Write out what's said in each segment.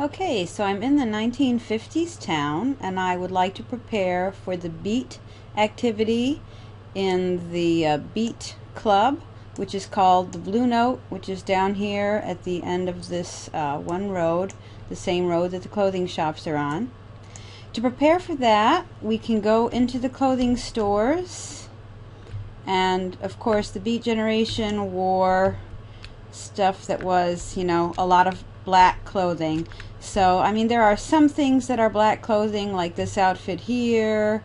Okay, so I'm in the 1950s town and I would like to prepare for the beat activity in the beat club, which is called the Blue Note, which is down here at the end of this one road, the same road that the clothing shops are on. To prepare for that, we can go into the clothing stores, and of course the Beat generation wore stuff that was, a lot of black clothing. So, I mean, there are some things that are black clothing, like this outfit here.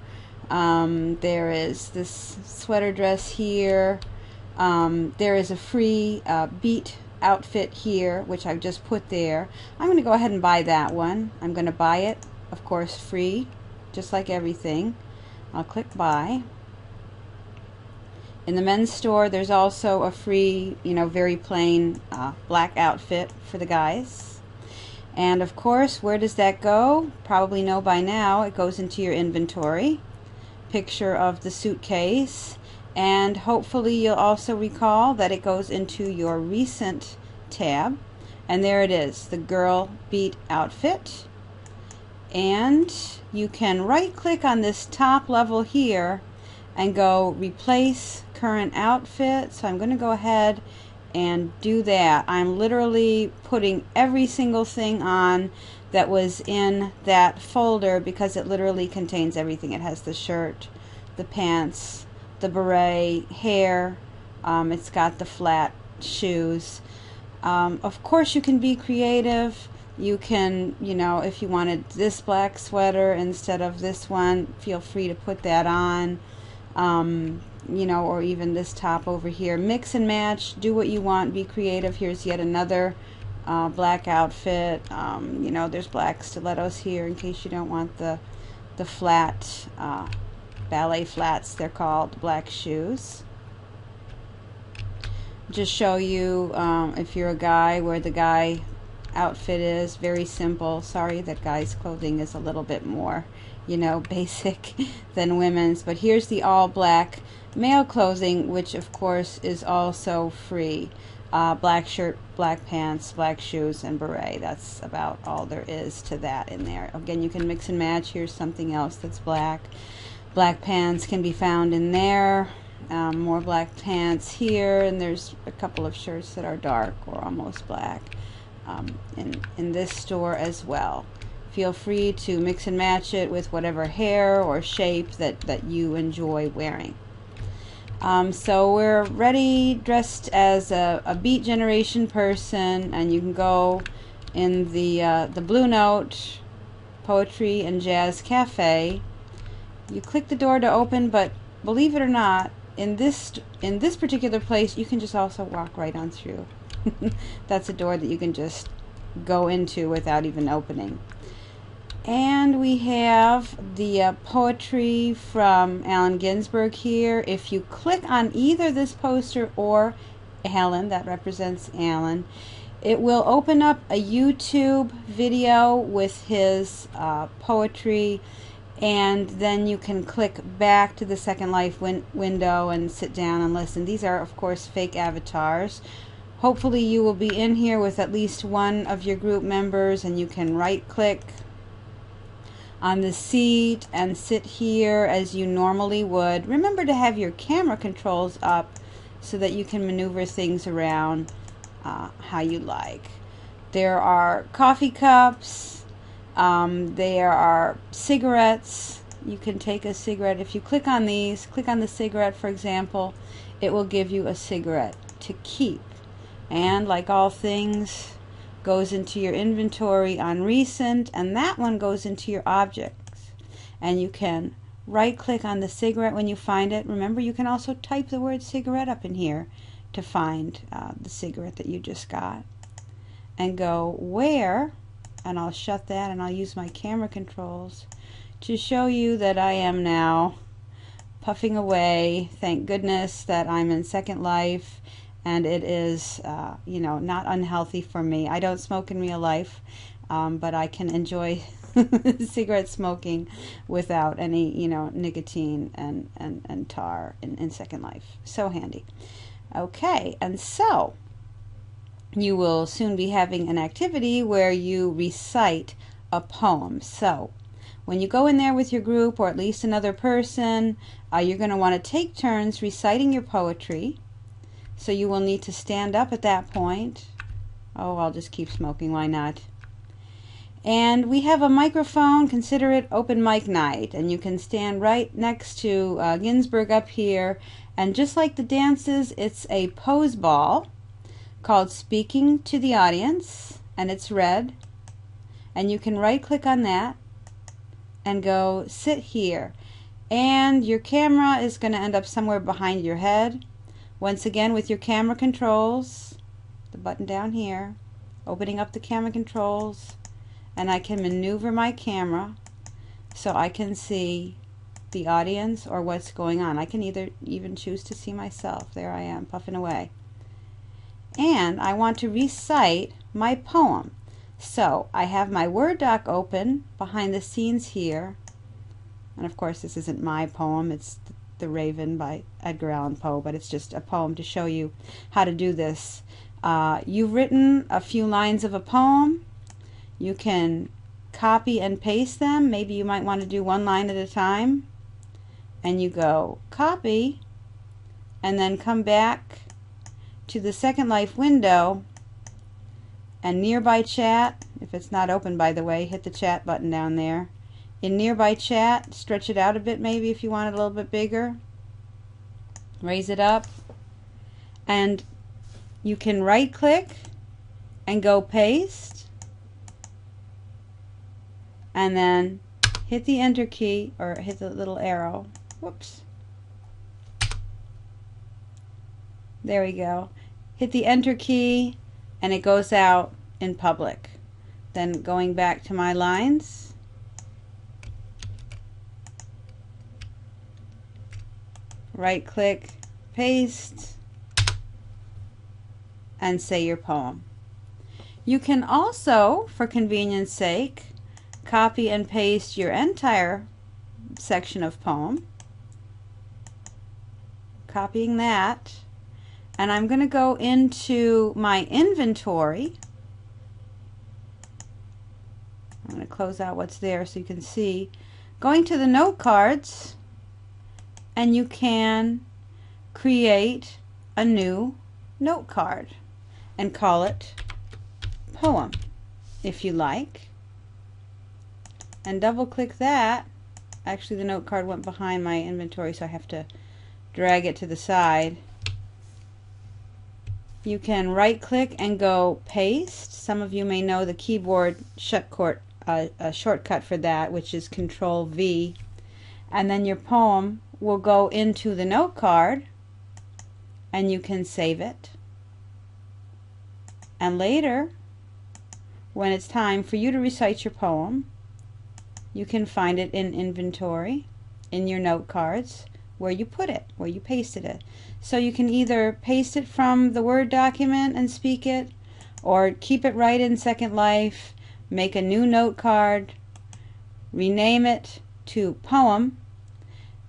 There is this sweater dress here. There is a free beat outfit here, which I've just put there. I'm going to go ahead and buy that one. I'm going to buy it, of course, free, just like everything. I'll click buy. In the men's store, there's also a free, very plain black outfit for the guys. And of course, where does that go? Probably know by now. It goes into your inventory. Picture of the suitcase. And hopefully you'll also recall that it goes into your recent tab. And there it is, the girl beat outfit. And you can right click on this top level here and go replace current outfit. So I'm going to go ahead and do that. I'm literally putting every single thing on that was in that folder because it literally contains everything. It has the shirt, the pants, the beret, hair, it's got the flat shoes. Of course you can be creative. You can, if you wanted this black sweater instead of this one, feel free to put that on. Or even this top over here. Mix and match, do what you want, be creative. Here's yet another black outfit. There's black stilettos here in case you don't want the flat, ballet flats, they're called, black shoes. Just show you, if you're a guy, where the guy outfit is. Very simple. Sorry that guys' clothing is a little bit more, basic than women's. But here's the all black male clothing, which of course is also free. Black shirt, black pants, black shoes, and beret. That's about all there is to that in there. Again, you can mix and match. Here's something else that's black. Black pants can be found in there. More black pants here, and there's a couple of shirts that are dark or almost black in this store as well. Feel free to mix and match it with whatever hair or shape that you enjoy wearing. So we're ready, dressed as a Beat generation person, and you can go in the Blue Note Poetry and Jazz Cafe. You click the door to open, but believe it or not, in this particular place, you can just also walk right on through. That's a door that you can just go into without even opening. And we have the poetry from Allen Ginsberg here. If you click on either this poster or Allen, that represents Allen, it will open up a YouTube video with his poetry, and then you can click back to the Second Life window and sit down and listen. These are, of course, fake avatars. Hopefully you will be in here with at least one of your group members, and you can right-click on the seat and sit here as you normally would. Remember to have your camera controls up so that you can maneuver things around how you like. There are coffee cups. There are cigarettes. You can take a cigarette. If you click on these, click on the cigarette, for example, it will give you a cigarette to keep. And like all things, goes into your inventory on recent, and that one goes into your objects. And you can right click on the cigarette when you find it. Remember, you can also type the word cigarette up in here to find the cigarette that you just got, and go where, and I'll shut that and I'll use my camera controls to show you that I am now puffing away. Thank goodness that I'm in Second Life, and it is, not unhealthy for me. I don't smoke in real life, but I can enjoy cigarette smoking without any, nicotine and tar in Second Life. So handy. Okay, and so you will soon be having an activity where you recite a poem. So when you go in there with your group, or at least another person, you're going to want to take turns reciting your poetry. So you will need to stand up at that point. Oh, I'll just keep smoking, why not? And we have a microphone. Consider it open mic night, and you can stand right next to Ginsberg up here, and just like the dances, it's a pose ball called Speaking to the Audience, and it's red, and you can right click on that and go sit here, and your camera is going to end up somewhere behind your head. Once again, with your camera controls, the button down here, opening up the camera controls, and I can maneuver my camera so I can see the audience or what's going on. I can even choose to see myself. There I am, puffing away. And I want to recite my poem. So I have my Word doc open behind the scenes here. And of course this isn't my poem, it's The Raven by Edgar Allan Poe, but it's just a poem to show you how to do this. You've written a few lines of a poem. You can copy and paste them. Maybe you might want to do one line at a time. And you go copy, and then come back to the Second Life window, and nearby chat, if it's not open by the way, hit the chat button down there. In nearby chat, stretch it out a bit maybe if you want it a little bit bigger. Raise it up. And you can right click and go paste. And then hit the enter key, or hit the little arrow. Whoops. There we go. Hit the enter key and it goes out in public. Then going back to my lines. Right click, paste, and say your poem. You can also, for convenience sake, copy and paste your entire section of poem. Copying that, and I'm going to go into my inventory. I'm going to close out what's there so you can see. Going to the note cards, and you can create a new note card and call it poem if you like. And double click that. Actually the note card went behind my inventory, so I have to drag it to the side. You can right click and go paste. Some of you may know the keyboard shortcut for that, which is Control V, and then your poem will go into the note card and you can save it, and later when it's time for you to recite your poem, you can find it in inventory in your note cards where you put it, where you pasted it. So you can either paste it from the Word document and speak it, or keep it right in Second Life, make a new note card, rename it to poem,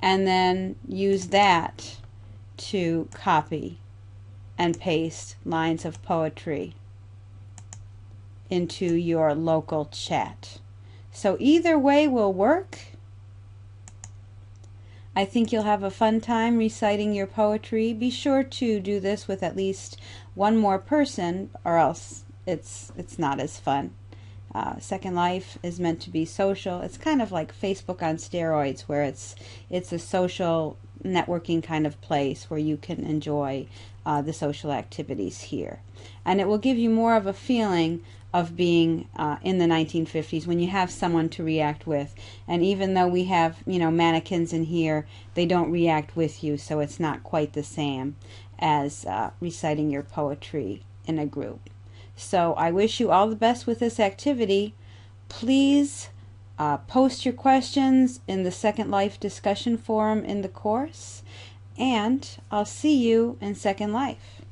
and then use that to copy and paste lines of poetry into your local chat. So either way will work. I think you'll have a fun time reciting your poetry. Be sure to do this with at least one more person, or else it's not as fun. Second Life is meant to be social. It's kind of like Facebook on steroids, where it's a social networking kind of place where you can enjoy the social activities here. And it will give you more of a feeling of being in the 1950s when you have someone to react with. And even though we have, you know, mannequins in here, they don't react with you, so it's not quite the same as reciting your poetry in a group. So I wish you all the best with this activity. Please post your questions in the Second Life discussion forum in the course, and I'll see you in Second Life.